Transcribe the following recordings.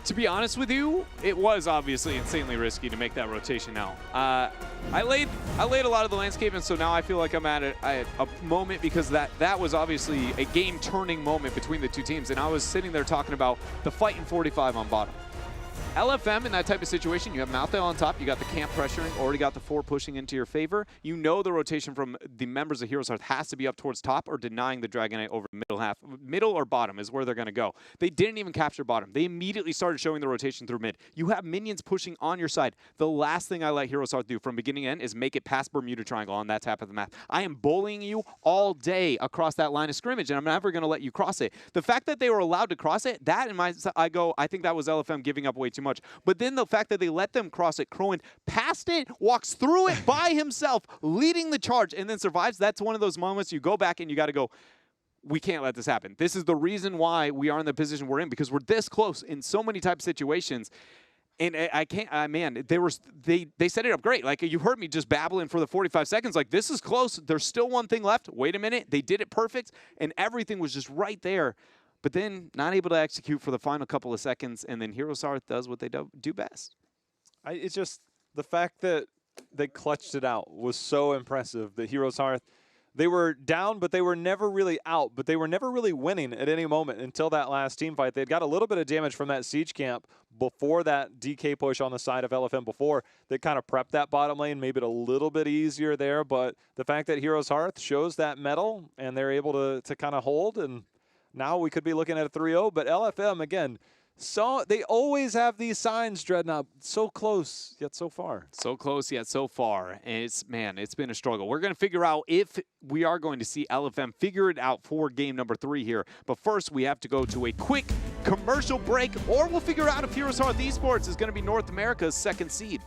To be honest with you, it was obviously insanely risky to make that rotation now. I laid a lot of the landscape, and so now I feel like I'm at a moment because that was obviously a game-turning moment between the two teams, and I was sitting there talking about the fight in 45 on bottom. LFM in that type of situation, you have Malthael on top, you got the camp pressuring, already got the 4 pushing into your favor. You know the rotation from the members of HeroesHearth has to be up towards top or denying the Dragonite over middle half. Middle or bottom is where they're going to go. They didn't even capture bottom. They immediately started showing the rotation through mid. You have minions pushing on your side. The last thing I let HeroesHearth do from beginning to end is make it past Bermuda Triangle on that tap of the map. I am bullying you all day across that line of scrimmage, and I'm never going to let you cross it. The fact that they were allowed to cross it, that in my I think that was LFM giving up way too much. But then the fact that they let them cross it, Crowan passed it, walks through it by himself, leading the charge, and then survives. That's one of those moments you go back and you got to go, we can't let this happen. This is the reason why we are in the position we're in, because we're this close in so many type of situations. And I can't, man, they set it up great. Like, you heard me just babbling for the 45 seconds. Like, this is close. There's still one thing left. Wait a minute. They did it perfect, and everything was just right there. But then not able to execute for the final couple of seconds, and then HeroesHearth does what they do best. It's just the fact that they clutched it out was so impressive. That HeroesHearth, they were down, but they were never really out. But they were never really winning at any moment until that last team fight. They'd got a little bit of damage from that siege camp before that DK push on the side of LFM before. They kind of prepped that bottom lane, made it a little bit easier there. But the fact that HeroesHearth shows that mettle, and they're able to kind of hold, and now we could be looking at a 3-0, but LFM, again, so they always have these signs, Dreadnought. So close, yet so far. So close, yet so far. And it's been a struggle. We're going to figure out if we are going to see LFM figure it out for game number 3 here. But first, we have to go to a quick commercial break, or we'll figure out if HeroesHearth Esports is going to be North America's 2nd seed.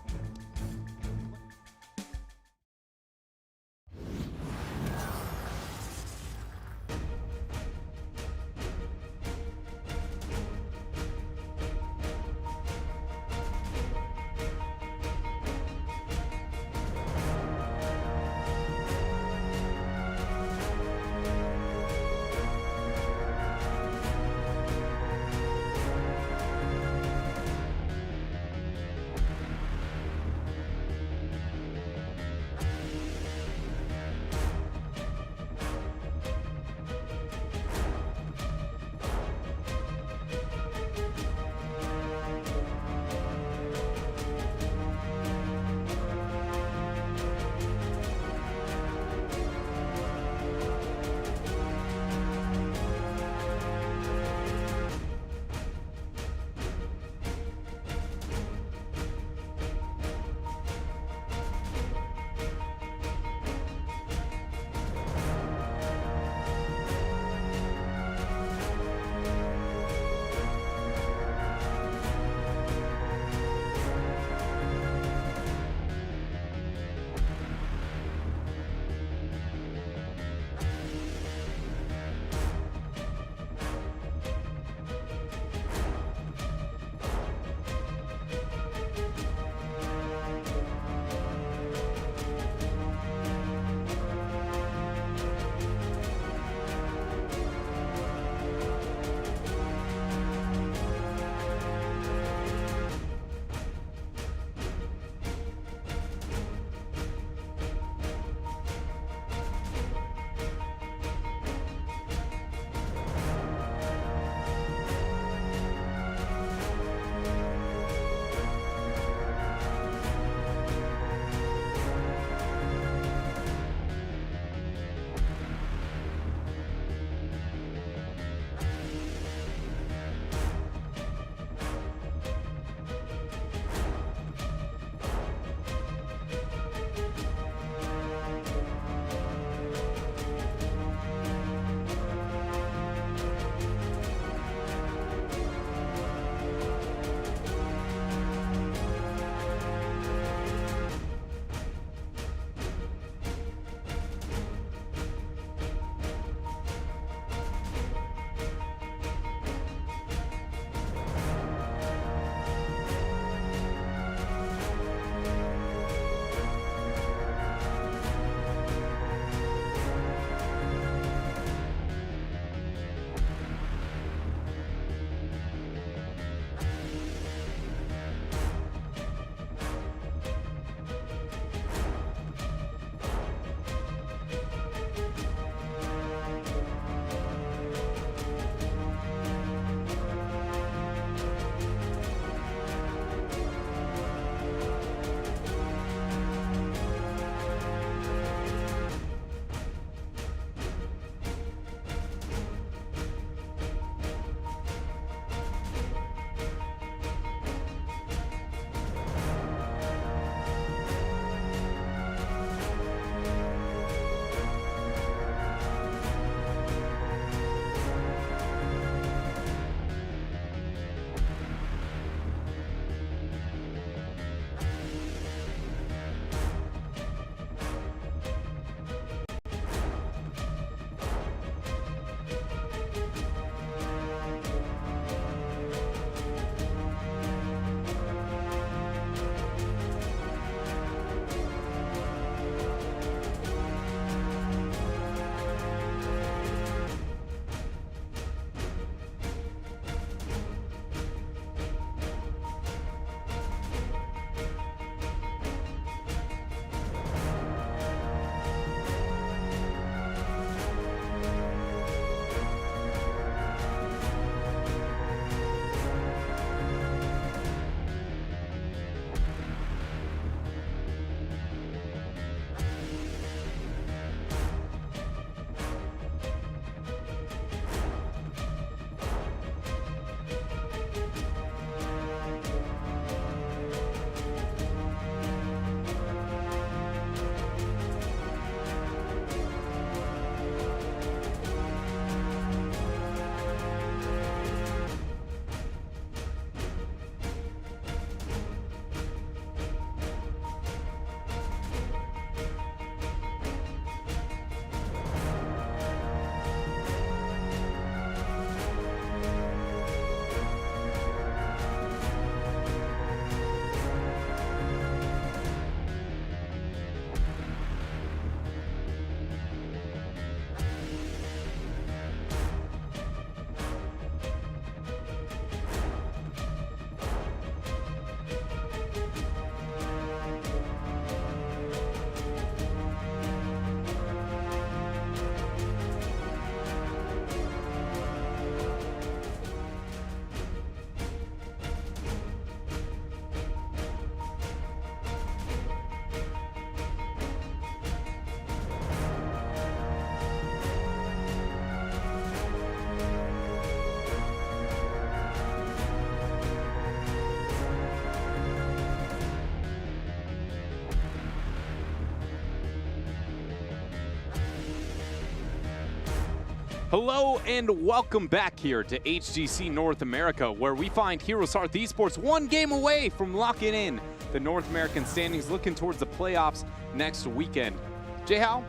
Hello and welcome back here to HGC North America, where we find HeroesHearth Esports one game away from locking in the North American standings, looking towards the playoffs next weekend. Jay-How,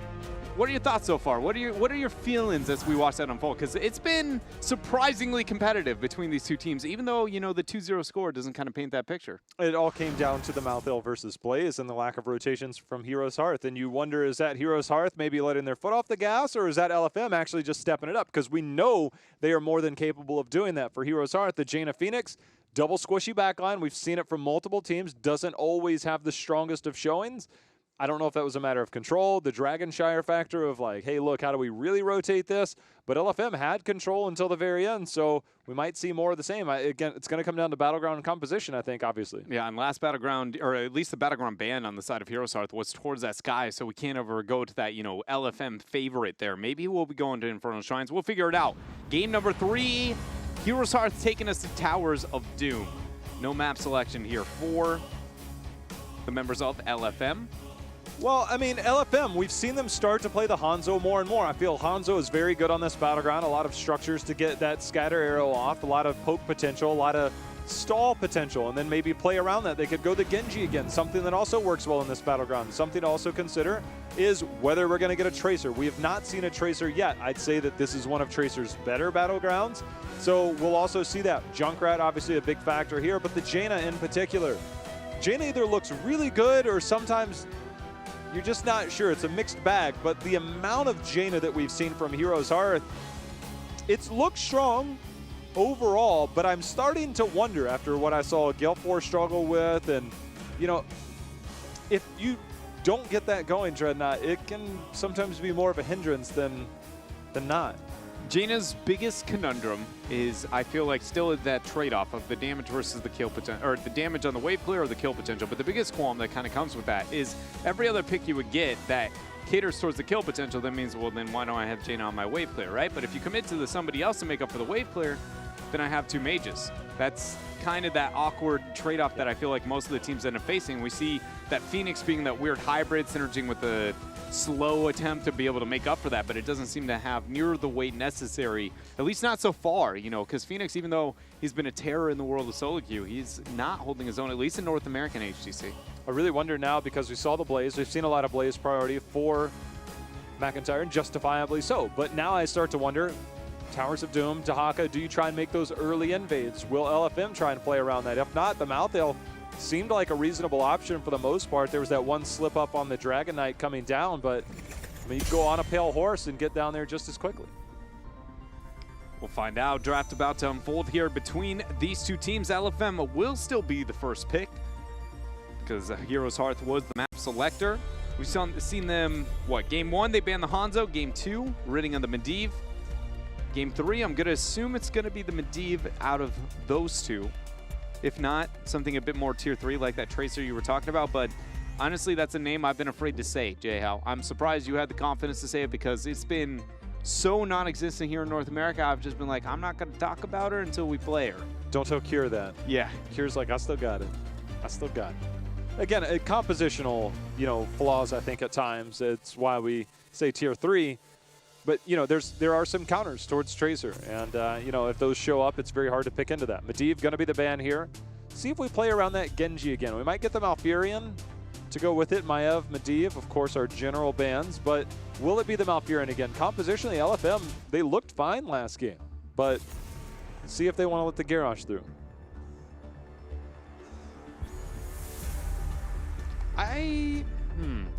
what are your thoughts so far? What are your feelings as we watch that unfold? Because it's been surprisingly competitive between these two teams, even though, you know, the 2-0 score doesn't kind of paint that picture. It all came down to the Malthael versus Blaze and the lack of rotations from HeroesHearth. And you wonder, is that HeroesHearth maybe letting their foot off the gas, or is that LFM actually just stepping it up? Because we know they are more than capable of doing that. For HeroesHearth, the Jaina Phoenix, double squishy backline. We've seen it from multiple teams. Doesn't always have the strongest of showings. I don't know if that was a matter of control, the Dragonshire factor of like, hey, look, how do we really rotate this? But LFM had control until the very end, so we might see more of the same. Again, it's going to come down to Battleground composition, I think, obviously. Yeah, and last Battleground, or at least the Battleground ban on the side of HeroesHearth was towards that sky, so we can't ever go to that, you know, LFM favorite there. Maybe we'll be going to Infernal Shrines. We'll figure it out. Game number 3, HeroesHearth taking us to Towers of Doom. No map selection here for the members of LFM. Well, I mean, LFM, we've seen them start to play the Hanzo more and more. I feel Hanzo is very good on this Battleground. A lot of structures to get that scatter arrow off, a lot of poke potential, a lot of stall potential, and then maybe play around that. They could go the Genji again, something that also works well in this Battleground. Something to also consider is whether we're going to get a Tracer. We have not seen a Tracer yet. I'd say that this is one of Tracer's better Battlegrounds, so we'll also see that. Junkrat, obviously a big factor here, but the Jaina in particular. Jaina either looks really good or sometimes you're just not sure. It's a mixed bag, but the amount of Jaina that we've seen from HeroesHearth, it's looked strong overall, but I'm starting to wonder after what I saw Gale4 struggle with, and, you know, if you don't get that going, Dreadnought, it can sometimes be more of a hindrance than not. Jaina's biggest conundrum is, I feel like, still that trade-off of the damage versus the kill potential, or the damage on the wave clear or the kill potential. But the biggest qualm that kind of comes with that is every other pick you would get that caters towards the kill potential, that means, well, then why don't I have Jaina on my wave clear, right? But if you commit to somebody else to make up for the wave clear, then I have 2 mages. That's kind of that awkward trade-off that I feel like most of the teams end up facing. We see that Phoenix being that weird hybrid, synerging with the slow attempt to be able to make up for that, but it doesn't seem to have near the weight necessary, at least not so far, you know, because Phoenix, even though he's been a terror in the world of solo queue, he's not holding his own, at least in North American HGC. I really wonder now, because we saw the Blaze, we've seen a lot of Blaze priority for McIntyre, and justifiably so, but now I start to wonder, Towers of Doom, Dahaka, do you try and make those early invades? Will LFM try and play around that? If not, the Malthael seemed like a reasonable option for the most part. There was that one slip up on the Dragon Knight coming down, but I mean, you go on a pale horse and get down there just as quickly. We'll find out. Draft about to unfold here between these two teams. LFM will still be the first pick because HeroesHearth was the map selector. We've seen them, what, Game 1, they banned the Hanzo. Game 2, ridding on the Medivh. Game 3, I'm going to assume it's going to be the Medivh out of those two. If not, something a bit more tier 3 like that Tracer you were talking about. But honestly, that's a name I've been afraid to say, Jay-How. I'm surprised you had the confidence to say it because it's been so non-existent here in North America. I've just been like, I'm not going to talk about her until we play her. Don't tell Kier that. Yeah. Kier's like, I still got it. I still got it. Again, compositional, you know, flaws, I think, at times. It's why we say tier 3. But, you know, there are some counters towards Tracer. And, you know, if those show up, it's very hard to pick into that. Medivh going to be the ban here. See if we play around that Genji again. We might get the Malfurion to go with it. Maiev, Medivh, of course, are general bans. But will it be the Malfurion again? Compositionally, LFM, they looked fine last game. But see if they want to let the Garrosh through.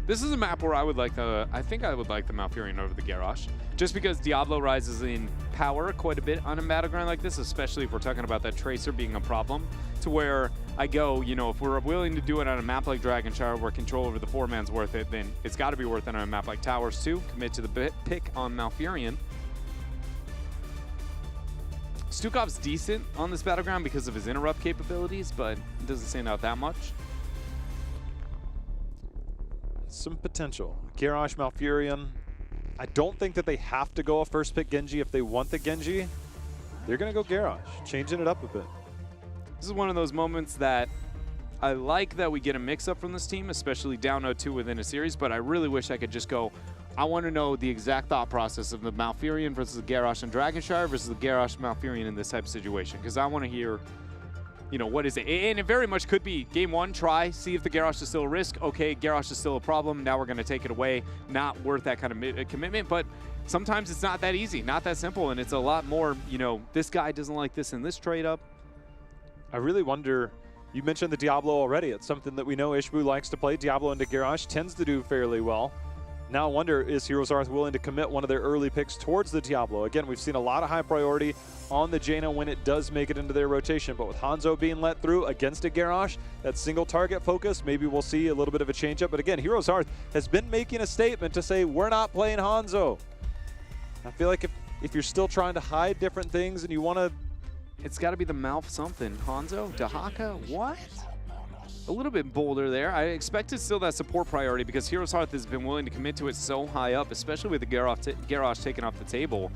This is a map where I think I would like the Malfurion over the Garrosh, just because Diablo rises in power quite a bit on a battleground like this, especially if we're talking about that Tracer being a problem, to where I go, you know, if we're willing to do it on a map like Dragonshire where control over the 4-man's worth it, then it's got to be worth it on a map like Towers too. Commit to the pick on Malfurion. Stukov's decent on this battleground because of his interrupt capabilities, but it doesn't stand out that much. Some potential. Garrosh, Malfurion. I don't think that they have to go a first pick Genji if they want the Genji. They're going to go Garrosh, changing it up a bit. This is one of those moments that I like that we get a mix-up from this team, especially down 0-2 within a series, but I really wish I could just go I want to know the exact thought process of the Malfurion versus the Garrosh and Dragonshire versus the Garrosh Malfurion in this type of situation, because I want to hear, you know, what is it? And it very much could be game one, try, see if the Garrosh is still a risk. Okay, Garrosh is still a problem. Now we're going to take it away. Not worth that kind of commitment, but sometimes it's not that easy, not that simple, and it's a lot more, you know, this guy doesn't like this in this trade-up. I really wonder, you mentioned the Diablo already. It's something that we know Ishbu likes to play. Diablo into Garrosh tends to do fairly well. Now I wonder, is HeroesHearth willing to commit one of their early picks towards the Diablo? Again, we've seen a lot of high priority on the Jaina when it does make it into their rotation, but with Hanzo being let through against a Garrosh, that single target focus, maybe we'll see a little bit of a change up. But again, HeroesHearth has been making a statement to say, we're not playing Hanzo. I feel like if you're still trying to hide different things and you want to... It's got to be the Malf something. Hanzo? Dahaka? What? A little bit bolder there. I expected still that support priority because HeroesHearth has been willing to commit to it so high up, especially with the Garrosh taken off the table.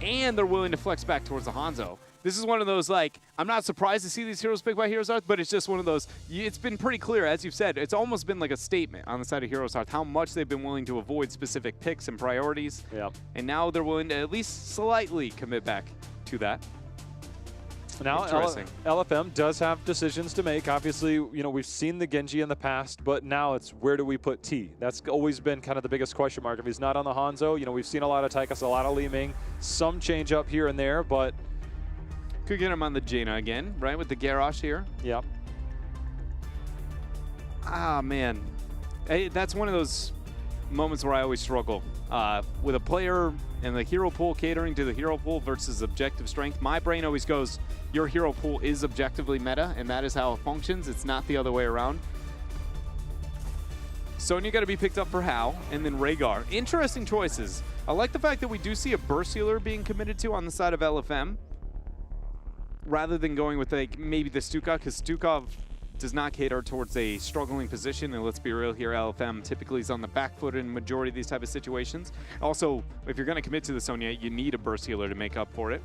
And they're willing to flex back towards the Hanzo. This is one of those, like, I'm not surprised to see these heroes picked by HeroesHearth, but it's just one of those, it's been pretty clear, as you've said, it's almost been like a statement on the side of HeroesHearth, how much they've been willing to avoid specific picks and priorities. Yeah. And now they're willing to at least slightly commit back to that. Now, LFM does have decisions to make. Obviously, you know, we've seen the Genji in the past, but now it's where do we put T? That's always been kind of the biggest question mark. If he's not on the Hanzo, you know, we've seen a lot of Tychus, a lot of Li Ming, some change up here and there, but... Could get him on the Jaina again, right, with the Garrosh here. Yep. Ah, man. That's one of those moments where I always struggle. With a player and the hero pool catering to the hero pool versus objective strength, my brain always goes, your hero pool is objectively meta, and that is how it functions. It's not the other way around. Sonya got to be picked up for Hao, and then Rhaegar. Interesting choices. I like the fact that we do see a burst healer being committed to on the side of LFM, rather than going with like maybe the Stukov, because Stukov does not cater towards a struggling position, and let's be real here, LFM typically is on the back foot in majority of these type of situations. Also, if you're going to commit to the Sonya, you need a burst healer to make up for it.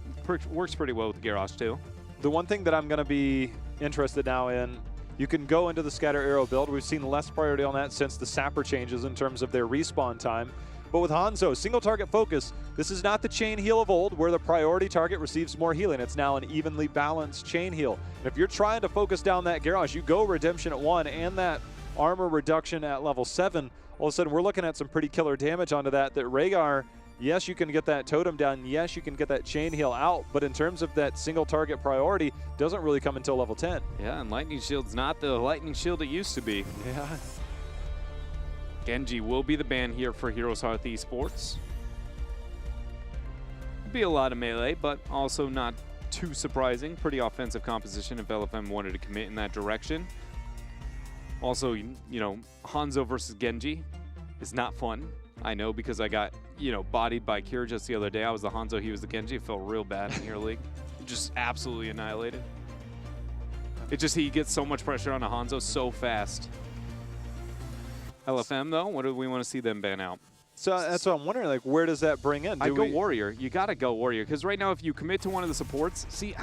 Works pretty well with the Garrosh too. The one thing that I'm going to be interested now in, you can go into the scatter arrow build. We've seen less priority on that since the Sapper changes in terms of their respawn time. But with Hanzo, single target focus, this is not the chain heal of old where the priority target receives more healing. It's now an evenly balanced chain heal. And if you're trying to focus down that Garrosh, you go Redemption at 1 and that armor reduction at level 7. All of a sudden, we're looking at some pretty killer damage onto that Rhaegar, yes, you can get that totem down. Yes, you can get that chain heal out. But in terms of that single target priority, doesn't really come until level 10. Yeah, and Lightning Shield's not the Lightning Shield it used to be. Yeah. Genji will be the ban here for HeroesHearth Esports. Be a lot of melee, but also not too surprising. Pretty offensive composition if LFM wanted to commit in that direction. Also, you know, Hanzo versus Genji is not fun. I know because I got, you know, bodied by Kira just the other day. I was the Hanzo, he was the Genji. It felt real bad in Hero League. Just absolutely annihilated. It just, he gets so much pressure on a Hanzo so fast. LFM, though, what do we want to see them ban out? So that's what I'm wondering, like, where does that bring in? I go Warrior. You got to go Warrior. Because right now, if you commit to one of the supports, see,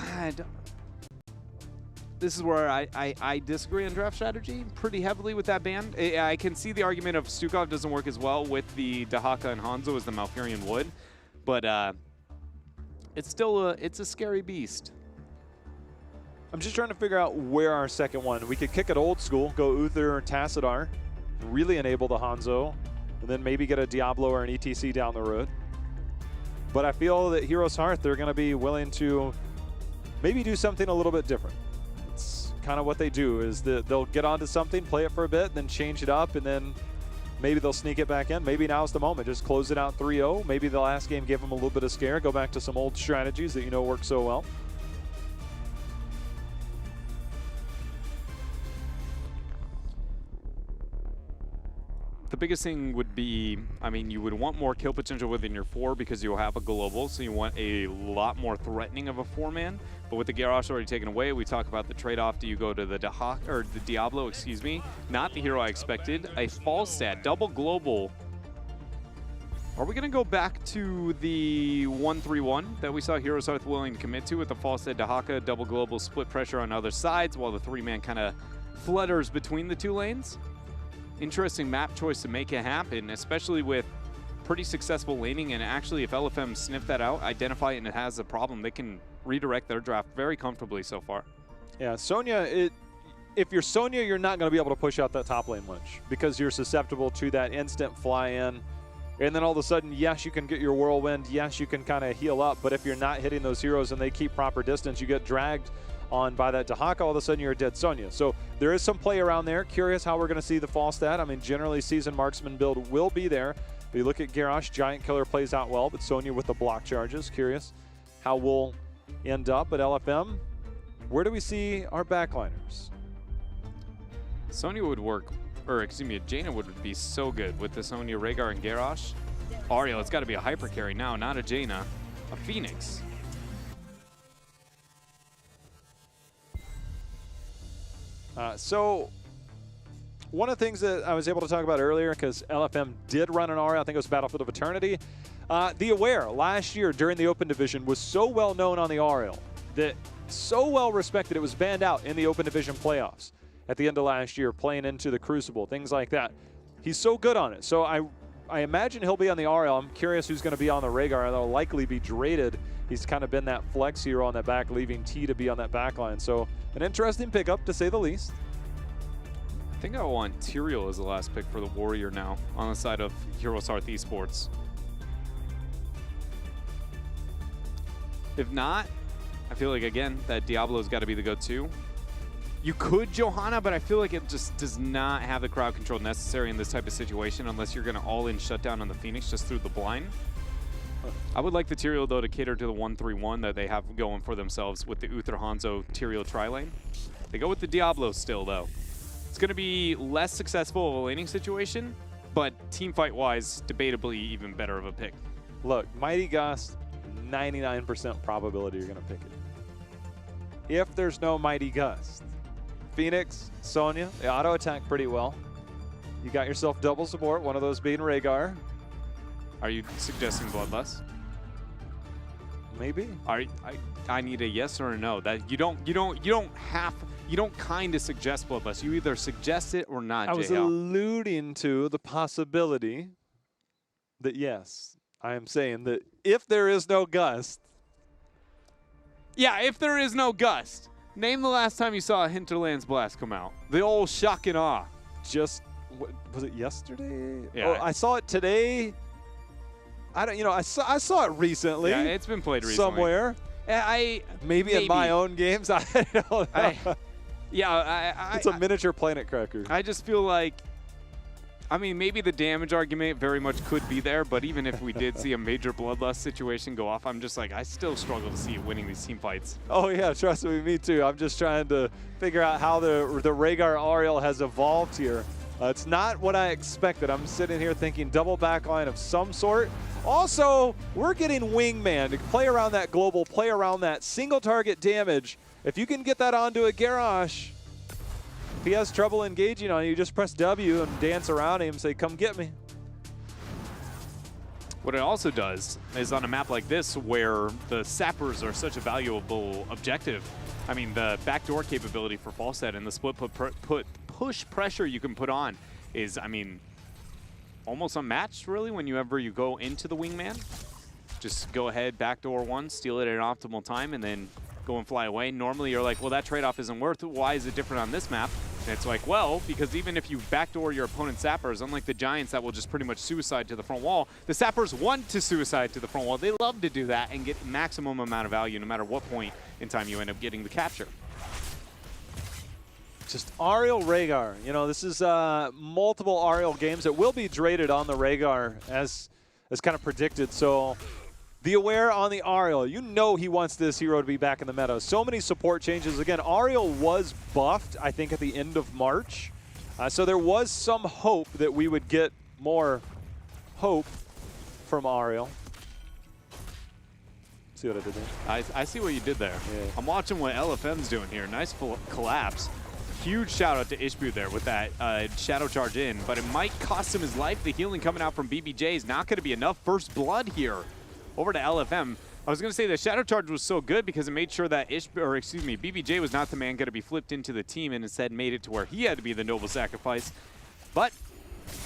this is where I disagree on draft strategy pretty heavily with that ban. I can see the argument of Stukov doesn't work as well with the Dahaka and Hanzo as the Malfurion would. But it's still it's a scary beast. I'm just trying to figure out where our second one. We could kick it old school, go Uther or Tassadar, really enable the Hanzo, and then maybe get a Diablo or an ETC down the road. But I feel that HeroesHearth, they're going to be willing to maybe do something a little bit different. It's kind of what they do, is that they'll get onto something, play it for a bit, then change it up, and then maybe they'll sneak it back in. Maybe now's the moment. Just close it out 3-0. Maybe the last game gave them a little bit of scare. Go back to some old strategies that you know work so well. The biggest thing would be, I mean, you would want more kill potential within your 4 because you'll have a global, so you want a lot more threatening of a 4-man. But with the Garrosh already taken away, we talk about the trade-off. Do you go to the Diablo, excuse me? Not the hero I expected. A false stat, double global. Are we going to go back to the 1-3-1 that we saw HeroesHearth willing to commit to with the false stat Dahaka, double global, split pressure on other sides while the 3-man kind of flutters between the 2 lanes? Interesting map choice to make it happen, especially with pretty successful laning, and actually if LFM sniff that out, identify it, and it has a problem, they can redirect their draft very comfortably so far. Yeah, Sonya, if you're Sonya, you're not going to be able to push out that top lane much because you're susceptible to that instant fly-in. And then all of a sudden, yes, you can get your whirlwind. Yes, you can kind of heal up. But if you're not hitting those heroes and they keep proper distance, you get dragged on by that Dahaka, all of a sudden you're a dead Sonya. So there is some play around there. Curious how we're going to see the fall stat. I mean, generally, seasoned marksman build will be there. If you look at Garrosh, Giant Killer plays out well, but Sonya with the block charges. Curious how we'll end up at LFM. Where do we see our backliners? Sonya would work, or excuse me, Jaina would be so good with the Sonya, Rhaegar, and Garrosh. Ariel, it's got to be a hyper carry now, not a Jaina, a Phoenix. So one of the things that I was able to talk about earlier, because LFM did run an Ariel, I think it was Battlefield of Eternity. The Aware last year during the Open Division was so well known on the Ariel, that so well respected it was banned out in the Open Division playoffs at the end of last year, playing into the Crucible, things like that. He's so good on it. So I imagine he'll be on the Ariel. I'm curious who's going to be on the Rhaegar. They'll likely be Draded. He's kind of been that flex hero on that back, leaving T to be on that back line. So an interesting pickup, to say the least. I think I want Tyrael as the last pick for the Warrior now on the side of HeroesHearth Esports. If not, I feel like, again, that Diablo's got to be the go-to. You could Johanna, but I feel like it just does not have the crowd control necessary in this type of situation unless you're going to all-in shutdown on the Phoenix just through the blind. I would like the Tyrael, though, to cater to the 1-3-1 that they have going for themselves with the Uther Hanzo Tyrael tri-lane. They go with the Diablo still, though. It's going to be less successful of a laning situation, but team fight-wise, debatably even better of a pick. Look, Mighty Gust, 99% probability you're going to pick it. If there's no Mighty Gust, Phoenix, Sonya, they auto-attack pretty well. You got yourself double support, one of those being Rhaegar. Are you suggesting Bloodlust? Maybe. I need a yes or a no. That you don't kind of suggest Bloodlust. You either suggest it or not. I was alluding to the possibility that yes, I am saying that if there is no Gust. Yeah, if there is no Gust. Name the last time you saw a Hinterlands Blast come out. The old shock and awe. Just, was it yesterday? Yeah. Oh, I saw it today. I don't, I saw it recently. Yeah, it's been played recently. Somewhere. Maybe in my own games. I don't know. It's a miniature planet cracker. I just feel like, I mean, maybe the damage argument very much could be there, but even if we did see a major Bloodlust situation go off, I'm just like, I still struggle to see it winning these team fights. Oh yeah, trust me too. I'm just trying to figure out how the Rhaegar Ariel has evolved here. It's not what I expected. I'm sitting here thinking double backline of some sort. Also, we're getting Wingman to play around that global, play around that single target damage. If you can get that onto a Garrosh, if he has trouble engaging on you, just press W and dance around him and say, come get me. What it also does is on a map like this where the sappers are such a valuable objective, I mean, the backdoor capability for Falstad and the split push pressure you can put on is, I mean, almost unmatched, really, whenever you go into the Wingman. Just go ahead, backdoor one, steal it at an optimal time, and then go and fly away. Normally, you're like, well, that trade-off isn't worth it. Why is it different on this map? And it's like, well, because even if you backdoor your opponent's sappers, unlike the Giants that will just pretty much suicide to the front wall, the sappers want to suicide to the front wall. They love to do that and get maximum amount of value no matter what point in time you end up getting the capture. Just Ariel Rhaegar. This is multiple Ariel games. It will be Draded on the Rhaegar as kind of predicted. So the Aware on the Ariel. He wants this hero to be back in the meta. So many support changes. Again, Ariel was buffed, I think, at the end of March. So there was some hope that we would get more hope from Ariel. See what I did there? I see what you did there. Yeah. I'm watching what LFM's doing here. Nice collapse. Huge shout out to Ishbu there with that shadow charge in, but it might cost him his life. The healing coming out from BBJ is not going to be enough. First blood here over to LFM. I was going to say the shadow charge was so good because it made sure that BBJ was not the man going to be flipped into the team and instead made it to where he had to be the noble sacrifice. But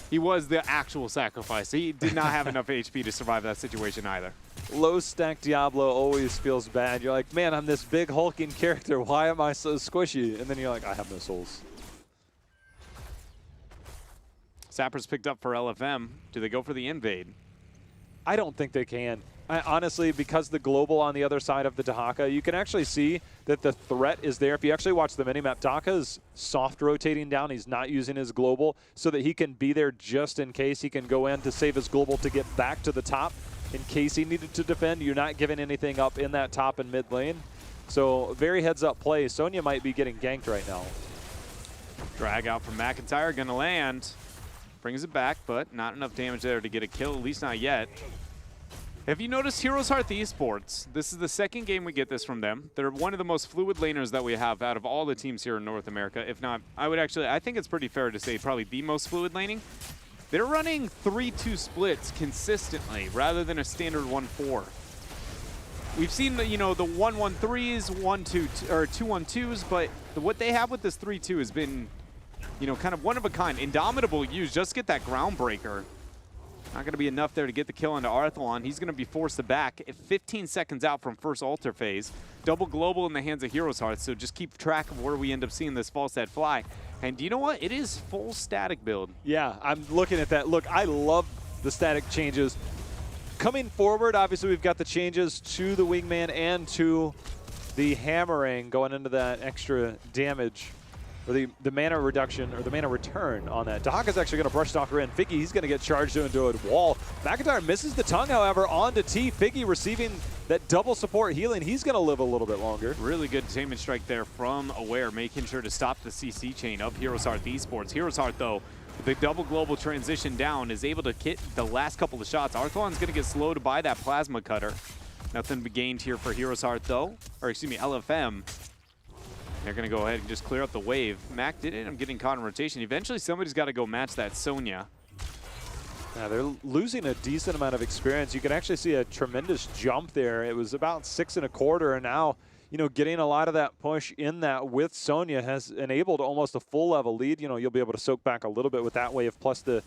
He was the actual sacrifice. He did not have enough HP to survive that situation either. Low stack Diablo always feels bad. You're like, man, I'm this big hulking character. Why am I so squishy? And then you're like, I have no souls. Sappers picked up for LFM. Do they go for the invade? I don't think they can. Honestly, because the global on the other side of the Dahaka, you can actually see that the threat is there. If you actually watch the minimap, Dahaka's soft rotating down. He's not using his global so that he can be there just in case. He can go in to save his global to get back to the top in case he needed to defend. You're not giving anything up in that top and mid lane. So very heads-up play. Sonya might be getting ganked right now. Drag out from McIntyre, gonna land. Brings it back, but not enough damage there to get a kill, at least not yet. Have you noticed HeroesHearth Esports? This is the second game we get this from them. They're one of the most fluid laners that we have out of all the teams here in North America. If not, I think it's pretty fair to say probably the most fluid laning. They're running 3-2 splits consistently rather than a standard 1-4. We've seen the, the 1-1-3s, 1-2 or 2-1-2s, but what they have with this 3-2 has been, kind of one of a kind. Indomitable use, just get that groundbreaker. Not going to be enough there to get the kill into Arthalon. He's going to be forced to back at 15 seconds out from first altar phase. Double global in the hands of HeroesHearth, so just keep track of where we end up seeing this Falstad fly. And you know what? It is full static build. Yeah, I'm looking at that. Look, I love the static changes. Coming forward, obviously we've got the changes to the wingman and to the hammering going into that extra damage. Or the mana reduction, or the mana return on that. Dahaka's actually going to brush Stalker in. Figgy, he's going to get charged into a wall. McIntyre misses the tongue, however, onto T. Figgy receiving that double support healing. He's going to live a little bit longer. Really good containment strike there from Aware, making sure to stop the CC chain of HeroesHearth Esports. HeroesHearth, though, with the double global transition down, is able to hit the last couple of shots. Arthalon's going to get slowed by that plasma cutter. Nothing to be gained here for HeroesHearth, though. Or, excuse me, LFM. They're going to go ahead and just clear up the wave. Mac did end up getting caught in rotation. Eventually, somebody's got to go match that Sonya. Yeah, they're losing a decent amount of experience. You can actually see a tremendous jump there. It was about 6 1/4, and now, getting a lot of that push in that with Sonya has enabled almost a full level lead. You'll be able to soak back a little bit with that wave plus the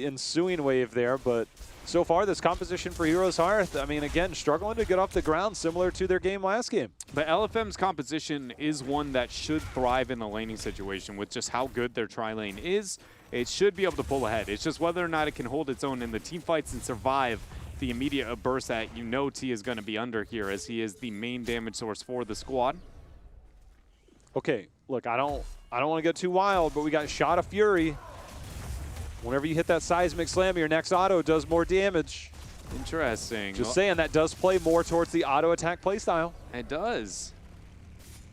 ensuing wave there, but so far this composition for HeroesHearth, I mean, again, struggling to get off the ground similar to their game last game. But LFM's composition is one that should thrive in the laning situation with just how good their tri-lane is. It should be able to pull ahead. It's just whether or not it can hold its own in the team fights and survive the immediate burst that T is going to be under here, as he is the main damage source for the squad. Okay, look, I don't want to get too wild, but we got Shot of Fury. Whenever you hit that seismic slam, your next auto does more damage. Interesting. Just saying, that does play more towards the auto attack playstyle. It does.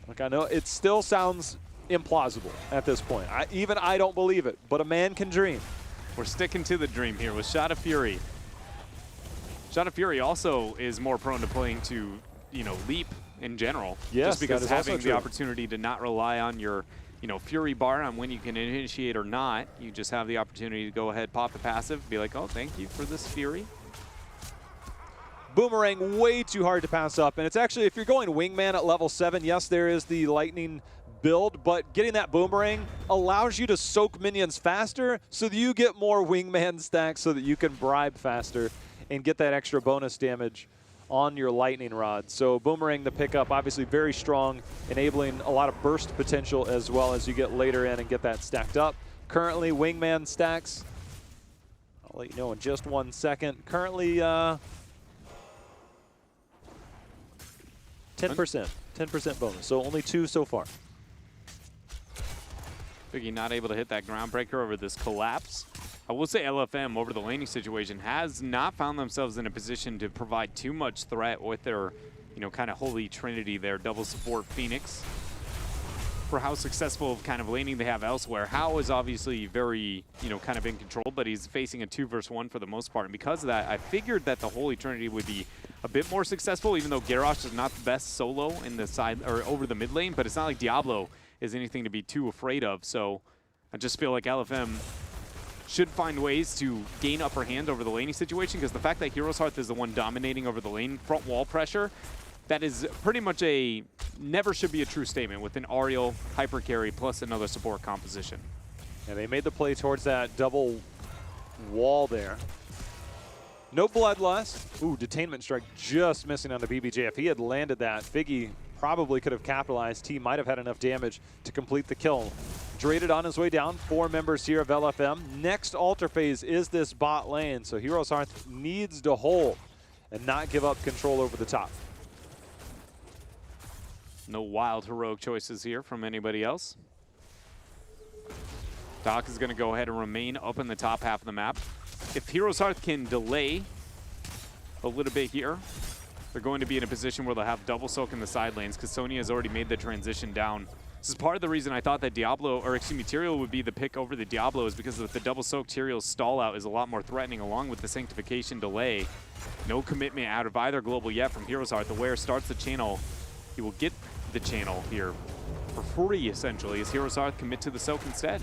Like, I know it still sounds implausible at this point. Even I don't believe it, but a man can dream. We're sticking to the dream here with Shot of Fury. Shot of Fury also is more prone to playing to, leap in general. Yes, just because that is also having the true. opportunity to not rely on your Fury bar on when you can initiate or not. You just have the opportunity to go ahead, pop the passive, be like, oh, thank you for this Fury. Boomerang way too hard to pass up. And it's actually, if you're going wingman at level 7, yes, there is the lightning build, but getting that boomerang allows you to soak minions faster so that you get more wingman stacks so that you can bribe faster and get that extra bonus damage on your lightning rod. So boomerang, the pickup, obviously very strong, enabling a lot of burst potential as well as you get later in and get that stacked up. Currently, wingman stacks, I'll let you know in just 1 second. Currently, 10%, 10% bonus. So only 2 so far. Figgy not able to hit that groundbreaker over this collapse. I will say LFM, over the laning situation, has not found themselves in a position to provide too much threat with their, kind of holy trinity there, double support Phoenix. For how successful kind of laning they have elsewhere, How is obviously very, kind of in control, but he's facing a 2 versus 1 for the most part. And because of that, I figured that the holy trinity would be a bit more successful, even though Garrosh is not the best solo in the side or over the mid lane, but it's not like Diablo is anything to be too afraid of. So I just feel like LFM should find ways to gain upper hand over the laning situation, because the fact that HeroesHearth is the one dominating over the lane front wall pressure, that is pretty much never should be a true statement with an Ariel, hyper carry, plus another support composition. And they made the play towards that double wall there. No bloodlust. Ooh, detainment strike just missing on the BBJ. If he had landed that, Figgy probably could have capitalized. He might have had enough damage to complete the kill. Draded on his way down. 4 members here of LFM. Next altar phase is this bot lane, so HeroesHearth needs to hold and not give up control over the top. No wild heroic choices here from anybody else. Doc is going to go ahead and remain up in the top half of the map. If HeroesHearth can delay a little bit here, they're going to be in a position where they'll have double soak in the side lanes because Sonya has already made the transition down. This is part of the reason I thought that Diablo, or excuse me, Tyrael would be the pick over the Diablo, is because of the double soak Tyrael's stall out is a lot more threatening along with the sanctification delay. No commitment out of either global yet from HeroesHearth. The Ware starts the channel. He will get the channel here for free, essentially, as HeroesHearth commit to the soak instead.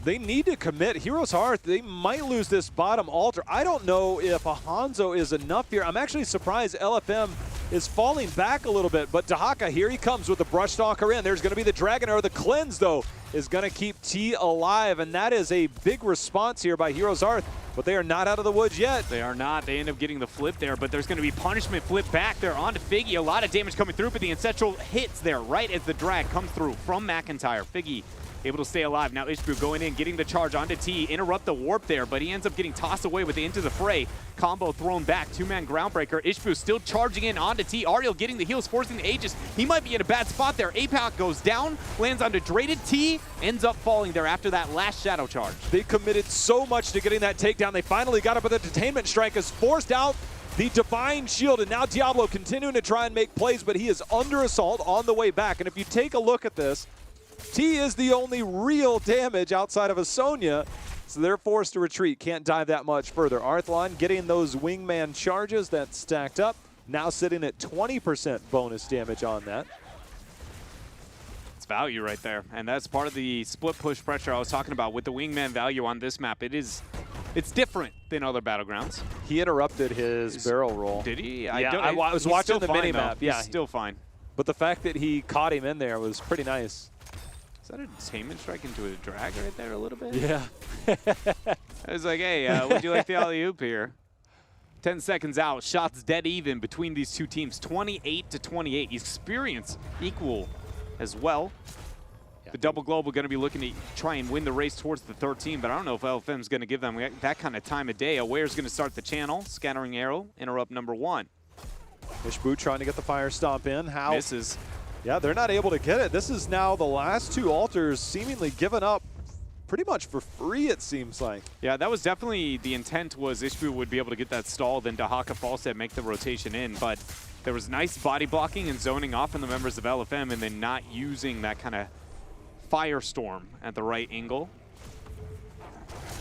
They need to commit. HeroesHearth, they might lose this bottom altar. I don't know if a Hanzo is enough here. I'm actually surprised LFM is falling back a little bit, but Dahaka, here he comes with the Brush Stalker in. There's going to be the Dragon Arrow. The Cleanse, though, is going to keep T alive, and that is a big response here by HeroesHearth, but they are not out of the woods yet. They are not. They end up getting the flip there, but there's going to be punishment flip back there onto Figgy. A lot of damage coming through, but the Ancestral hits there right as the drag comes through from McIntyre. Figgy able to stay alive. Now Ishbu going in, getting the charge onto T, interrupt the warp there, but he ends up getting tossed away with the Into the Fray. Combo thrown back, 2-man Groundbreaker. Ishbu still charging in onto T. Ariel getting the heals, forcing the Aegis. He might be in a bad spot there. APAC goes down, lands onto Draded. T ends up falling there after that last Shadow Charge. They committed so much to getting that takedown. They finally got it, but the Detainment Strike is forced out the Divine Shield, and now Diablo continuing to try and make plays, but he is under assault on the way back. And if you take a look at this, T is the only real damage outside of a Sonya, so they're forced to retreat. Can't dive that much further. Arthlon getting those wingman charges that stacked up, now sitting at 20% bonus damage on that. It's value right there, and that's part of the split push pressure I was talking about with the wingman value on this map. It's different than other Battlegrounds. He interrupted his barrel roll. Did he? I was watching the mini-map. Yeah, he's still fine. But the fact that he caught him in there was pretty nice. Is that a Detainment Strike into a drag right there a little bit? Yeah. I was like, hey, would you like the alley-oop here? 10 seconds out, shots dead even between these two teams, 28-28. Experience equal as well. The double global going to be looking to try and win the race towards the third team, but I don't know if LFM's going to give them that kind of time of day. Aware's going to start the channel, Scattering Arrow, interrupt number 1. Ishbu trying to get the Fire Stomp in. How? Misses. Yeah, they're not able to get it. This is now the last two altars seemingly given up pretty much for free, it seems like. Yeah, that was definitely the intent, was Ishbu would be able to get that stall, then Dahaka Falstad make the rotation in, but there was nice body blocking and zoning off from the members of LFM and then not using that kind of Firestorm at the right angle.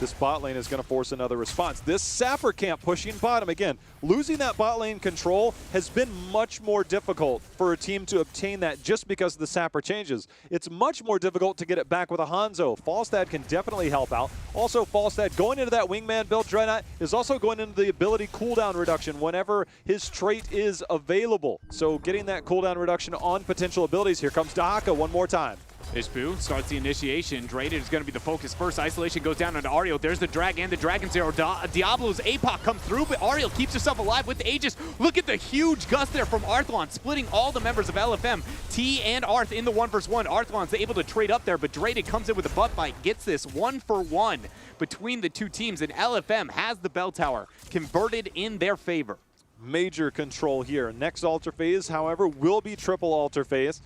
This bot lane is going to force another response. This Sapper camp pushing bottom again. Losing that bot lane control has been much more difficult for a team to obtain that just because of the Sapper changes. It's much more difficult to get it back with a Hanzo. Falstad can definitely help out. Also, Falstad going into that wingman build, Dreadnought, is also going into the ability cooldown reduction whenever his trait is available. So getting that cooldown reduction on potential abilities. Here comes Dahaka one more time. Ishbu starts the initiation. Draded is going to be the focus first. Isolation goes down onto Ariel. There's the drag and the Dragon's Arrow. Diablo's APOC comes through, but Ariel keeps herself alive with the Aegis. Look at the huge gust there from Arthlon, splitting all the members of LFM. T and Arth in the 1v1. Arthlon's able to trade up there, but Draded comes in with a butt bite, gets this 1-for-1 between the two teams, and LFM has the bell tower converted in their favor. Major control here. Next altar phase, however, will be triple altar phase.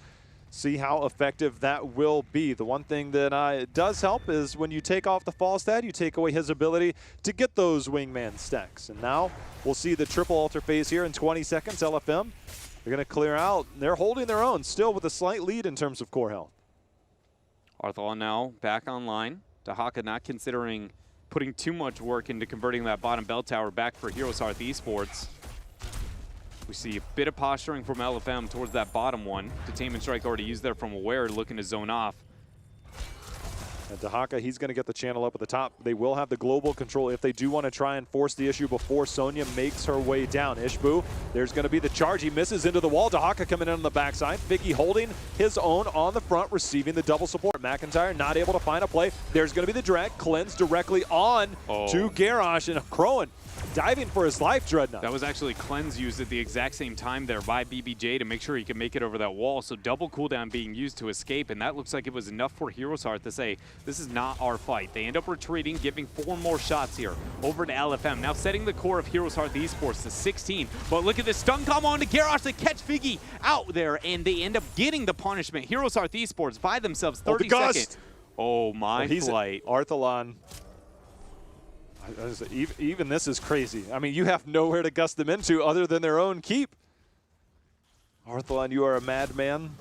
See how effective that will be. The one thing that does help is when you take off the Falstad, you take away his ability to get those wingman stacks. And now we'll see the triple altar phase here in 20 seconds. LFM, they're going to clear out. They're holding their own, still with a slight lead in terms of core health. Arthlon now back online. Dahaka not considering putting too much work into converting that bottom bell tower back for HeroesHearth Esports. We see a bit of posturing from LFM towards that bottom one. Detainment Strike already used there from Aware, looking to zone off. And Dahaka, he's going to get the channel up at the top. They will have the global control if they do want to try and force the issue before Sonya makes her way down. Ishbu, there's going to be the charge. He misses into the wall. Dahaka coming in on the backside. Figgy holding his own on the front, receiving the double support. McIntyre not able to find a play. There's going to be the drag. Cleanse directly on to Garrosh, and Crowan diving for his life, Dreadnought. That was actually Cleanse used at the exact same time there by BBJ to make sure he could make it over that wall. So double cooldown being used to escape, and that looks like it was enough for HeroesHearth to say, this is not our fight. They end up retreating, giving 4 more shots here over to LFM. Now setting the core of HeroesHearth Esports to 16. But look at this stun combo on to Garrosh to catch Figgy out there, and they end up getting the punishment. HeroesHearth Esports by themselves 30 seconds. Oh, my flight. Arthalon. Even this is crazy. I mean, you have nowhere to gust them into other than their own keep. Arthalon, you are a madman.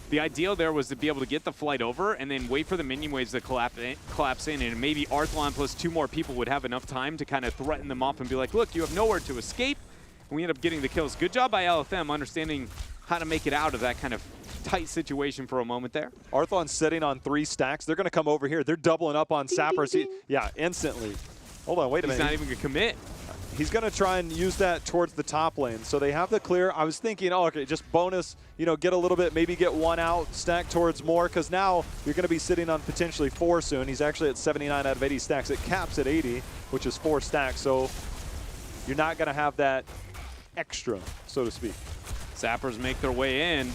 The ideal there was to be able to get the flight over and then wait for the minion waves to collapse in, and maybe Arthalon plus 2 more people would have enough time to kind of threaten them off and be like, look, you have nowhere to escape. And we end up getting the kills. Good job by LFM understanding how to make it out of that kind of tight situation for a moment there. Arthalon's sitting on 3 stacks. They're going to come over here. They're doubling up on Sappers. Yeah, instantly. Hold on, wait a minute. He's not even going to commit. He's going to try and use that towards the top lane. So they have the clear. I was thinking, oh, okay, just bonus, you know, get a little bit, maybe get 1 out, stack towards more, because now you're going to be sitting on potentially 4 soon. He's actually at 79 out of 80 stacks. It caps at 80, which is 4 stacks. So you're not going to have that extra, so to speak. Sappers make their way in,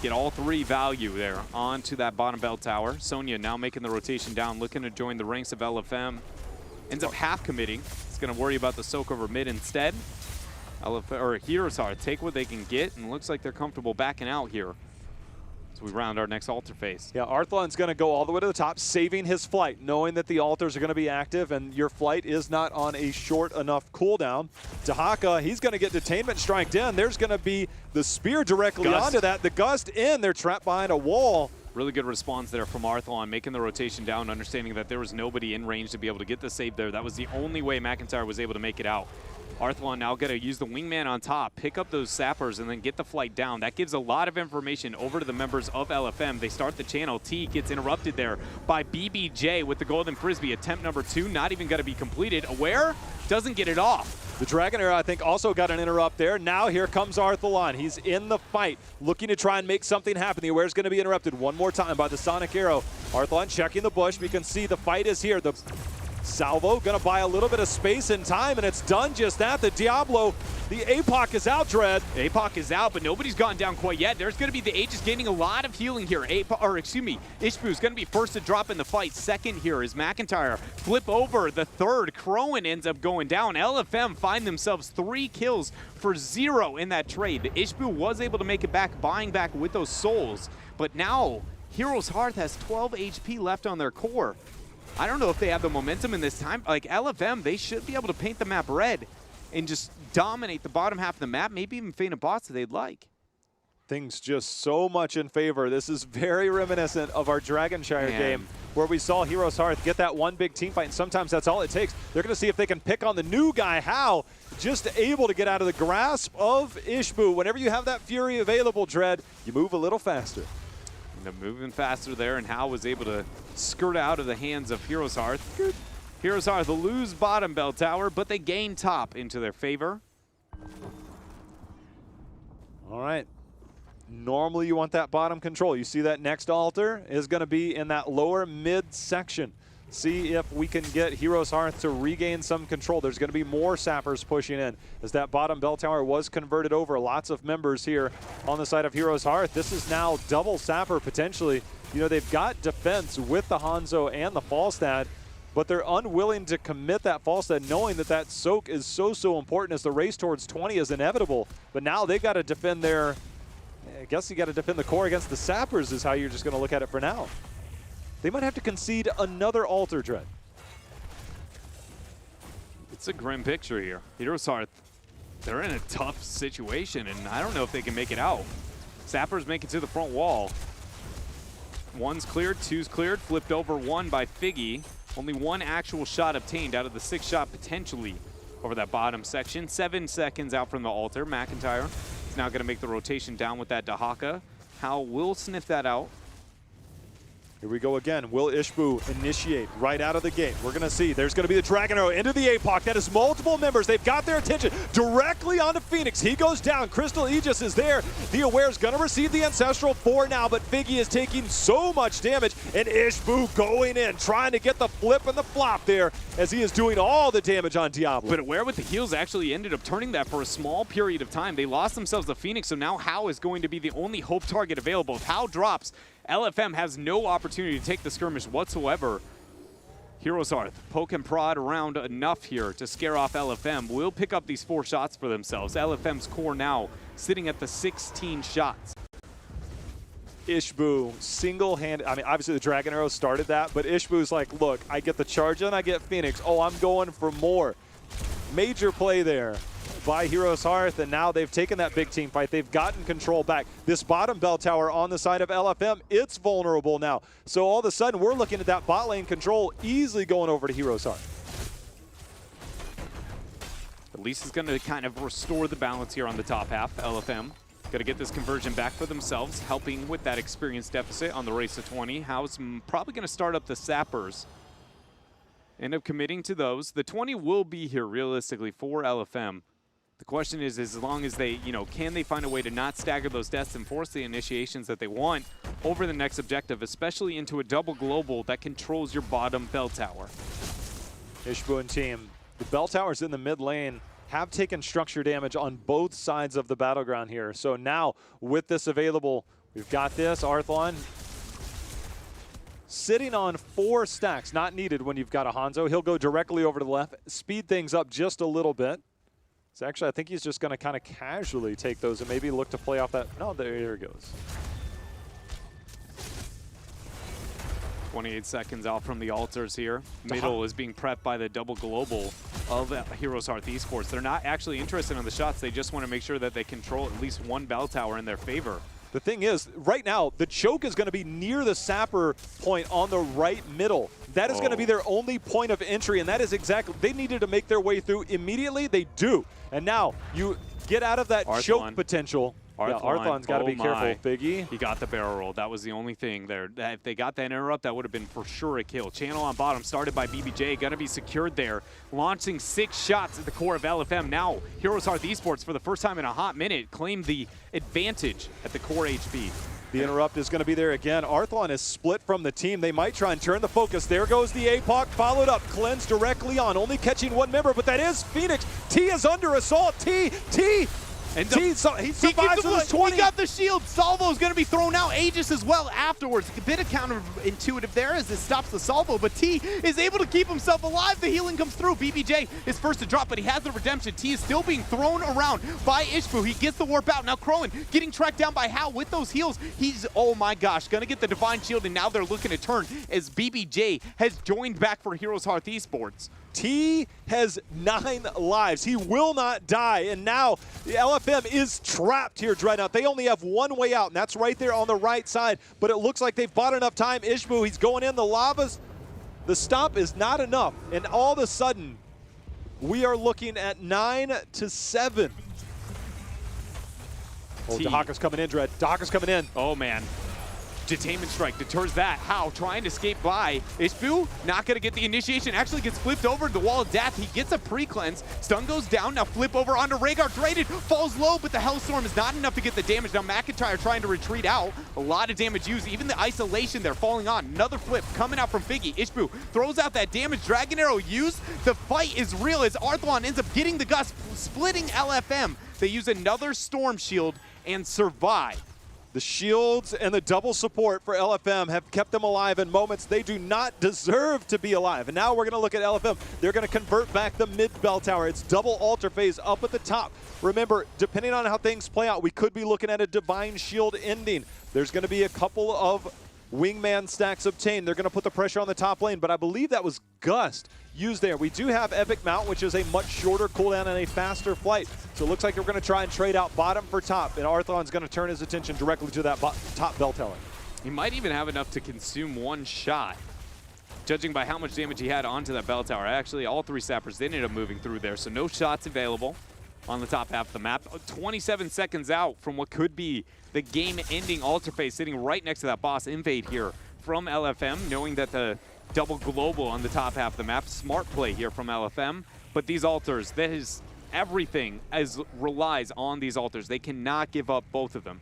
get all 3 value there onto that bottom bell tower. Sonya now making the rotation down, looking to join the ranks of LFM. Ends up half committing. He's going to worry about the soak over mid instead. HeroesHearth take what they can get, and looks like they're comfortable backing out here as we round our next altar phase. Yeah, Arthalon's going to go all the way to the top, saving his flight, knowing that the altars are going to be active and your flight is not on a short enough cooldown. Dahaka, he's going to get detainment striked in. There's going to be the spear directly onto that. The gust in. They're trapped behind a wall. Really good response there from Arthalon, making the rotation down, understanding that there was nobody in range to be able to get the save there. That was the only way McIntyre was able to make it out. Arthalon now got to use the wingman on top, pick up those sappers, and then get the flight down. That gives a lot of information over to the members of LFM. They start the channel. T gets interrupted there by BBJ with the golden frisbee. Attempt number 2, not even going to be completed. Aware, doesn't get it off. The Dragon Arrow, I think, also got an interrupt there. Now here comes Arthalon. He's in the fight, looking to try and make something happen. The Aware's going to be interrupted one more time by the Sonic Arrow. Arthalon checking the bush. We can see the fight is here. The Salvo going to buy a little bit of space and time, and it's done just that. The Diablo, the APOC is out, Dread. APOC is out, but nobody's gone down quite yet. There's going to be the Aegis gaining a lot of healing here. Ishbu's going to be first to drop in the fight. Second here is McIntyre. Flip over the third. Crowan ends up going down. LFM find themselves 3 kills for 0 in that trade. The Ishbu was able to make it back, buying back with those souls, but now HeroesHearth has 12 HP left on their core. I don't know if they have the momentum in this time. Like LFM, they should be able to paint the map red and just dominate the bottom half of the map, maybe even feint a boss if they'd like. Things just so much in favor. This is very reminiscent of our Dragonshire game where we saw HeroesHearth get that one big team fight, and sometimes that's all it takes. They're going to see if they can pick on the new guy, How, just able to get out of the grasp of Ishbu. Whenever you have that Fury available, Dread, you move a little faster. They're moving faster there, and Hal was able to skirt out of the hands of HeroesHearth. Good. HeroesHearth lose bottom bell tower, but they gain top into their favor. All right. Normally you want that bottom control. You see that next altar is going to be in that lower mid section. See if we can get HeroesHearth to regain some control. There's going to be more sappers pushing in as that bottom bell tower was converted over. Lots of members here on the side of HeroesHearth. This is now double sapper potentially. You know, they've got defense with the Hanzo and the Falstad, but they're unwilling to commit that Falstad, knowing that that soak is so important as the race towards 20 is inevitable. But now they've got to defend their, I guess you got to defend the core against the sappers is how you're just going to look at it for now. They might have to concede another altar, Dread. It's a grim picture here. HeroesHearth, they're in a tough situation, and I don't know if they can make it out. Sappers make it to the front wall. 1's cleared, 2's cleared, flipped over 1 by Figgy. Only 1 actual shot obtained out of the 6 shot potentially over that bottom section. 7 seconds out from the altar. McIntyre is now going to make the rotation down with that Dahaka. Hal will sniff that out. Here we go again. Will Ishbu initiate right out of the gate? We're going to see. There's going to be the Dragon Arrow into the APOC. That is multiple members. They've got their attention directly onto Phoenix. He goes down. Crystal Aegis is there. The Aware is going to receive the Ancestral 4 now, but Figgy is taking so much damage, and Ishbu going in, trying to get the flip and the flop there as he is doing all the damage on Diablo. But Aware with the heals actually ended up turning that for a small period of time. They lost themselves to Phoenix, so now Hao is going to be the only hope target available. If Hao drops, LFM has no opportunity to take the skirmish whatsoever. HeroesHearth poke and prod around enough here to scare off LFM. Will pick up these 4 shots for themselves. LFM's core now sitting at the 16 shots. Ishbu single-handed, I mean, obviously the Dragon Arrow started that, but Ishbu's like, look, I get the charge and I get Phoenix. Oh, I'm going for more. Major play there by HeroesHearth, and now they've taken that big team fight. They've gotten control back. This bottom bell tower on the side of LFM, it's vulnerable now. So all of a sudden, we're looking at that bot lane control easily going over to HeroesHearth. At least it's going to kind of restore the balance here on the top half. LFM got to get this conversion back for themselves, helping with that experience deficit on the race to 20. Hao's probably going to start up the sappers. End up committing to those. The 20 will be here realistically for LFM. The question is as long as they, can they find a way to not stagger those deaths and force the initiations that they want over the next objective, especially into a double global that controls your bottom bell tower. Ishbu and team, the bell towers in the mid lane have taken structure damage on both sides of the battleground here. So now with this available, we've got this, Arthlon sitting on 4 stacks, not needed when you've got a Hanzo. He'll go directly over to the left, speed things up just a little bit. So actually, I think he's just going to kind of casually take those and maybe look to play off that. No, there he goes. 28 seconds out from the altars here. Middle is being prepped by the double global of HeroesHearth Esports. They're not actually interested in the shots. They just want to make sure that they control at least one bell tower in their favor. The thing is, right now, the choke is going to be near the sapper point on the right middle. That is going to be their only point of entry, and that is exactly, they needed to make their way through immediately. They do. And now you get out of that choke potential. Arthlon's got to be careful, Figgy. He got the barrel roll. That was the only thing there. If they got that interrupt, that would have been for sure a kill. Channel on bottom started by BBJ, going to be secured there. Launching 6 shots at the core of LFM. Now, HeroesHearth Esports, for the first time in a hot minute, claimed the advantage at the core HP. The interrupt is going to be there again. Arthlon is split from the team. They might try and turn the focus. There goes the APOC, followed up. Cleanse directly on, only catching 1 member, but that is Phoenix. T is under assault. T. And he survives with his 20. He got the shield. Salvo's going to be thrown out. Aegis as well afterwards. A bit of counterintuitive there as it stops the Salvo, but T is able to keep himself alive. The healing comes through. BBJ is first to drop, but he has the redemption. T is still being thrown around by Ishbu. He gets the warp out. Now Crowan getting tracked down by Hao with those heals. He's, oh my gosh, going to get the Divine Shield, and now they're looking to turn as BBJ has joined back for HeroesHearth Esports. T has 9 lives. He will not die. And now the LFM is trapped here, Dreadnought. They only have 1 way out, and that's right there on the right side. But it looks like they've bought enough time. Ishbu, he's going in. The lavas, the stop is not enough. And all of a sudden, we are looking at 9-7. Oh, Dahaka's coming in, Dread. Dahaka's coming in. Oh, man. Detainment strike deters that. Hao trying to escape by. Ishbu not going to get the initiation. Actually gets flipped over the wall of death. He gets a pre-cleanse. Stun goes down. Now flip over onto Rhaegar. Traded. Falls low, but the Hellstorm is not enough to get the damage. Now McIntyre trying to retreat out. A lot of damage used. Even the isolation there falling on. Another flip coming out from Figgy. Ishbu throws out that damage. Dragon Arrow used. The fight is real as Arthlon ends up getting the gust, splitting LFM. They use another Storm Shield and survive. The shields and the double support for LFM have kept them alive in moments they do not deserve to be alive. And now we're going to look at LFM. They're going to convert back the mid-bell tower. It's double altar phase up at the top. Remember, depending on how things play out, we could be looking at a Divine Shield ending. There's going to be a couple of wingman stacks obtained. They're going to put the pressure on the top lane, but I believe that was Gust used there. We do have Epic Mount, which is a much shorter cooldown and a faster flight. So it looks like we're going to try and trade out bottom for top, and Arthlon's going to turn his attention directly to that top bell tower. He might even have enough to consume 1 shot, judging by how much damage he had onto that bell tower. Actually, all 3 sappers ended up moving through there, so no shots available on the top half of the map. 27 seconds out from what could be the game-ending altar phase, sitting right next to that boss invade here from LFM, knowing that the double global on the top half of the map. Smart play here from LFM. But these altars, that is everything relies on these altars. They cannot give up both of them.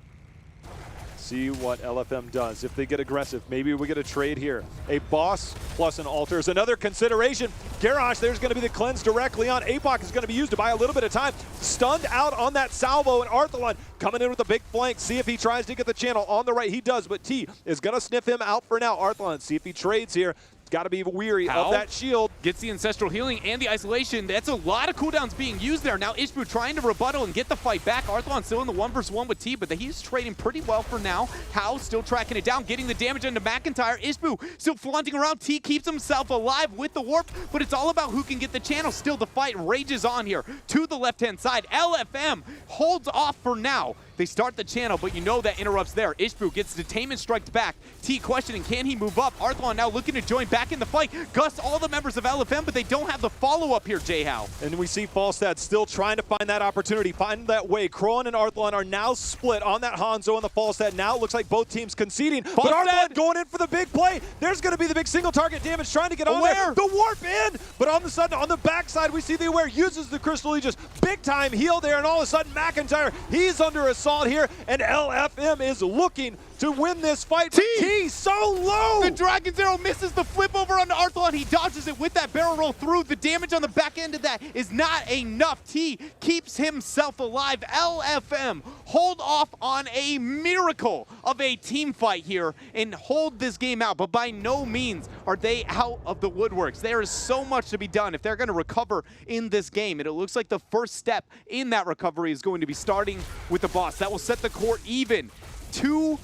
See what LFM does. If they get aggressive, maybe we get a trade here. A boss plus an altar is another consideration. Garrosh, there's going to be the cleanse directly on. APOC is going to be used to buy a little bit of time. Stunned out on that salvo, and Arthalon coming in with a big flank. See if he tries to get the channel on the right. He does, but T is going to sniff him out for now. Arthalon, see if he trades here. Got to be weary of that shield. Gets the Ancestral Healing and the Isolation. That's a lot of cooldowns being used there. Now Ishbu trying to rebuttal and get the fight back. Arthalon still in the 1v1 with T, but he's trading pretty well for now. How still tracking it down, getting the damage into McIntyre. Ishbu still flaunting around. T keeps himself alive with the warp, but it's all about who can get the channel. Still the fight rages on here to the left-hand side. LFM holds off for now. They start the channel, but you know that interrupts there. Ishbu gets detainment striked back. T questioning, can he move up? Arthalon now looking to join back in the fight. Gus, all the members of LFM, but they don't have the follow-up here, J-How. And we see Falstad still trying to find that opportunity, find that way. Krohn and Arthalon are now split on that Hanzo and the Falstad. Now it looks like both teams conceding, but Arthalon going in for the big play. There's going to be the big single target damage trying to get on there. The warp in, but all of a sudden on the backside, we see the Aware uses the Crystal Aegis. Big time heal there, and all of a sudden McIntyre, he's under assault here, and LFM is looking to win this fight. T so low. The Dragon's Arrow misses the flip over onto Arthalon. He dodges it with that barrel roll through. The damage on the back end of that is not enough. T keeps himself alive. LFM hold off on a miracle of a team fight here and hold this game out, but by no means are they out of the woodworks. There is so much to be done if they're going to recover in this game, and it looks like the first step in that recovery is going to be starting with the boss. That will set the core even. 2-2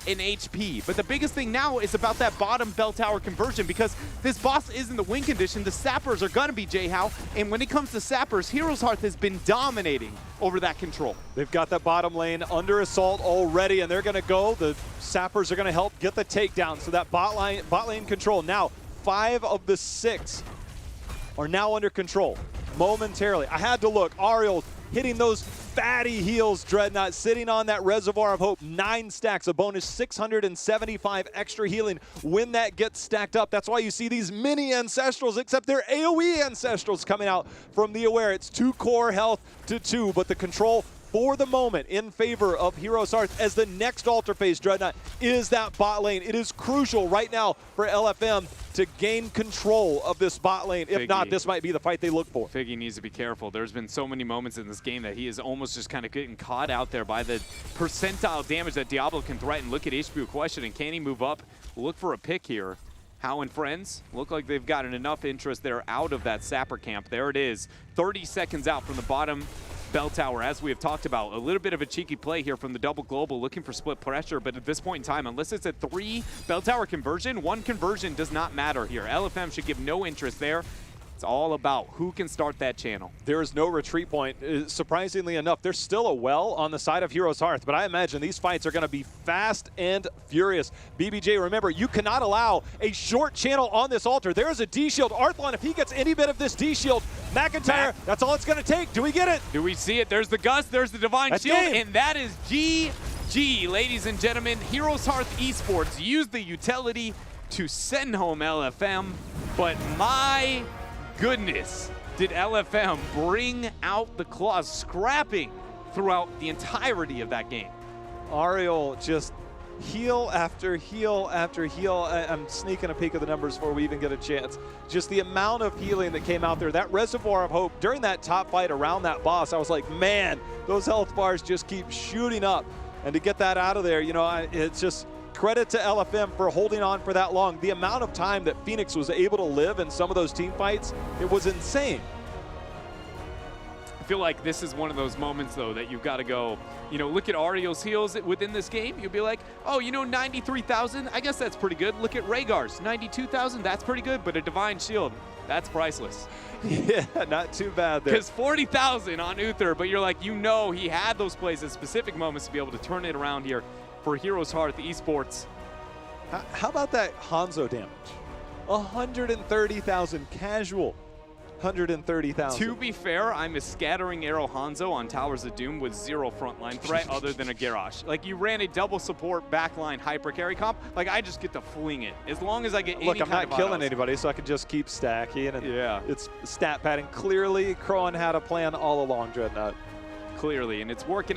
in HP. But the biggest thing now is about that bottom bell tower conversion, because this boss is in the win condition. The sappers are going to be J-How, and when it comes to sappers, HeroesHearth has been dominating over that control. They've got that bottom lane under assault already, and they're going to go. The sappers are going to help get the takedown. So that bot lane control. Now, 5 of the 6 are now under control momentarily. I had to look. Ariel hitting those fatty heals, Dreadnought sitting on that Reservoir of Hope. 9 stacks, a bonus 675 extra healing when that gets stacked up. That's why you see these mini Ancestrals, except they're AoE Ancestrals coming out from the Aware. It's 2 core health to 2, but the control for the moment in favor of HeroesHearth as the next altar phase, Dreadnought, is that bot lane. It is crucial right now for LFM to gain control of this bot lane. If not, this might be the fight they look for. Figgy needs to be careful. There's been so many moments in this game that he is almost just kind of getting caught out there by the percentile damage that Diablo can threaten. Look at HBU questioning, can he move up? Look for a pick here. How and friends look like they've gotten enough interest there out of that sapper camp. There it is, 30 seconds out from the bottom bell tower, as we have talked about. A little bit of a cheeky play here from the double global, looking for split pressure, but at this point in time, unless it's a 3 bell tower conversion, 1 conversion does not matter here. LFM should give no interest there. It's all about who can start that channel. There is no retreat point. Surprisingly enough, there's still a well on the side of HeroesHearth, but I imagine these fights are going to be fast and furious. BBJ, remember, you cannot allow a short channel on this altar. There is a D shield. Arthalon, if he gets any bit of this D shield, McIntyre, that's all it's going to take. Do we get it? Do we see it? There's the Gus, there's the Divine Shield, and that is GG, ladies and gentlemen. HeroesHearth Esports used the utility to send home LFM, but my goodness, did LFM bring out the claws, scrapping throughout the entirety of that game. Ariel just heal after heal after heal. I'm sneaking a peek at the numbers before we even get a chance. Just the amount of healing that came out there, that Reservoir of Hope during that top fight around that boss, I was like, man, those health bars just keep shooting up. And to get that out of there, you know, it's just credit to LFM for holding on for that long. The amount of time that Phoenix was able to live in some of those team fights, it was insane. I feel like this is one of those moments, though, that you've got to go, you know, look at Ariel's heals within this game. You'll be like, oh, you know, 93,000, I guess that's pretty good. Look at Rhaegar's, 92,000, that's pretty good. But a Divine Shield, that's priceless. Yeah, not too bad there. Because 40,000 on Uther, but you're like, you know, he had those plays at specific moments to be able to turn it around here for HeroesHearth Esports. How about that Hanzo damage? 130,000 casual. 130,000. To be fair, I'm a scattering arrow Hanzo on Towers of Doom with 0 frontline threat other than a Garrosh. Like, you ran a double support backline hyper carry comp. Like, I just get to fling it. As long as I get Look, any I'm kind not of killing autos. anybody, so I can just keep stacking. And Yeah. it's stat padding. Clearly, Crowan had a plan all along, Dreadnought. Clearly, and it's working out.